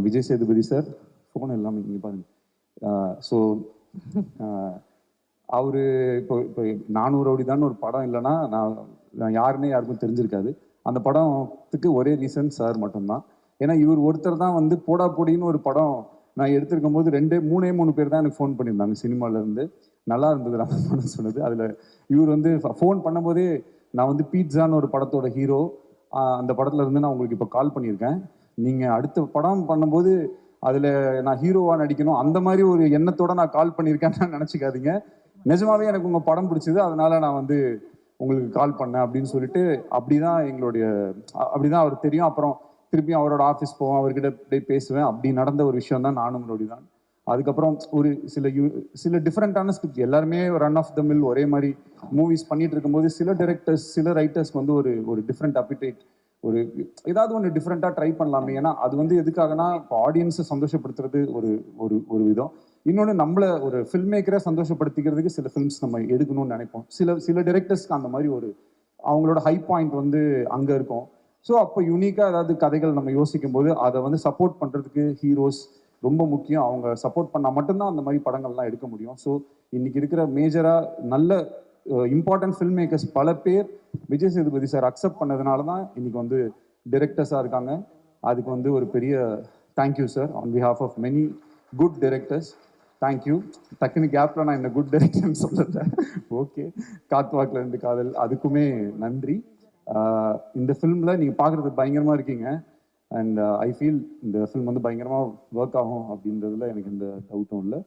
Vijay Sethupathi sir phone எல்லாமே இங்கே பாருங்க. ஸோ அவர் இப்போ இப்போ 400 ரவுடிதான் ஒரு படம் இல்லைன்னா நான் யாருன்னே யாருக்கும் தெரிஞ்சிருக்காது. அந்த படத்துக்கு ஒரே ரீசன் சார் மட்டும்தான். ஏன்னா இவர் ஒருத்தர் தான் வந்து போடா போடின்னு ஒரு படம் நான் எடுத்திருக்கும் போது 3 பேர் தான் எனக்கு ஃபோன் பண்ணியிருந்தாங்க சினிமாலேருந்து. நல்லா இருந்தது நான் படம் சொன்னது. அதில் இவர் வந்து ஃபோன் பண்ணும்போதே நான் வந்து பீட்சான்னு ஒரு படத்தோட ஹீரோ, அந்த படத்தில் இருந்து நான் உங்களுக்கு இப்போ கால் பண்ணியிருக்கேன். நீங்கள் அடுத்த படம் பண்ணும்போது அதில் நான் ஹீரோவாக நடிக்கணும் அந்த மாதிரி ஒரு எண்ணத்தோட நான் கால் பண்ணியிருக்கேன்னு நினச்சிக்காதீங்க. நிஜமாவே எனக்கு உங்கள் படம் பிடிச்சது, அதனால நான் வந்து உங்களுக்கு கால் பண்ணேன் அப்படின்னு சொல்லிட்டு அப்படிதான் அப்படிதான் அவர் தெரியும். அப்புறம் திருப்பியும் அவரோட ஆஃபீஸ் போவேன், அவர்கிட்ட அப்படியே பேசுவேன். அப்படி நடந்த ஒரு விஷயம் தான் நானும் தான். அதுக்கப்புறம் ஒரு சில டிஃப்ரெண்ட்டான ஸ்கிரிப்ட் எல்லாருமே ரன் ஆஃப் த மில் ஒரே மாதிரி மூவிஸ் பண்ணிட்டு இருக்கும்போது சில டைரக்டர்ஸ் சில ரைட்டர்ஸ்க்கு வந்து ஒரு டிஃப்ரெண்ட் அப்பிடைட், ஒரு ஏதாவது ஒன்று டிஃப்ரெண்ட்டாக ட்ரை பண்ணலாமே. ஏன்னா அது வந்து எதுக்காகனா இப்போ ஆடியன்ஸை சந்தோஷப்படுத்துறது ஒரு ஒரு ஒரு விதம். இன்னொன்று நம்மளை ஒரு ஃபில்ம் மேக்கரை சந்தோஷப்படுத்திக்கிறதுக்கு சில ஃபிலிம்ஸ் நம்ம எடுக்கணும்னு நினைப்போம். சில டைரக்டர்ஸ்க்கு அந்த மாதிரி அவங்களோட ஹை பாயிண்ட் வந்து அங்கே இருக்கும். ஸோ அப்போ யூனிக்காக ஏதாவது கதைகள் நம்ம யோசிக்கும் போது அதை வந்து சப்போர்ட் பண்ணுறதுக்கு ஹீரோஸ் ரொம்ப முக்கியம். அவங்க சப்போர்ட் பண்ணால் மட்டும்தான் அந்த மாதிரி படங்கள்லாம் எடுக்க முடியும். ஸோ இன்னைக்கு இருக்கிற மேஜராக நல்ல இம்பார்ட்டன்ட் ஃபில்ம் மேக்கர்ஸ் பல பேர் விஜய் சேதுபதி சார் அக்செப்ட் பண்ணதுனால தான் இன்னைக்கு வந்து டிரெக்டர்ஸாக இருக்காங்க. அதுக்கு வந்து ஒரு பெரிய thank you sir on behalf of many good directors. Thank you. டக்குனு கேப்பில் நான் இந்த குட் டிரெக்டர்னு சொல்கிறேன். ஓகே, காத்துவாக்கில் 2 காதல் அதுக்குமே நன்றி. இந்த ஃபிலிமில் நீங்கள் பார்க்குறதுக்கு பயங்கரமாக இருக்கீங்க. அண்ட் ஐ ஃபீல் இந்த ஃபிலிம் வந்து பயங்கரமாக ஒர்க் ஆகும் அப்படின்றதுல எனக்கு எந்த டவுட்டும் இல்லை.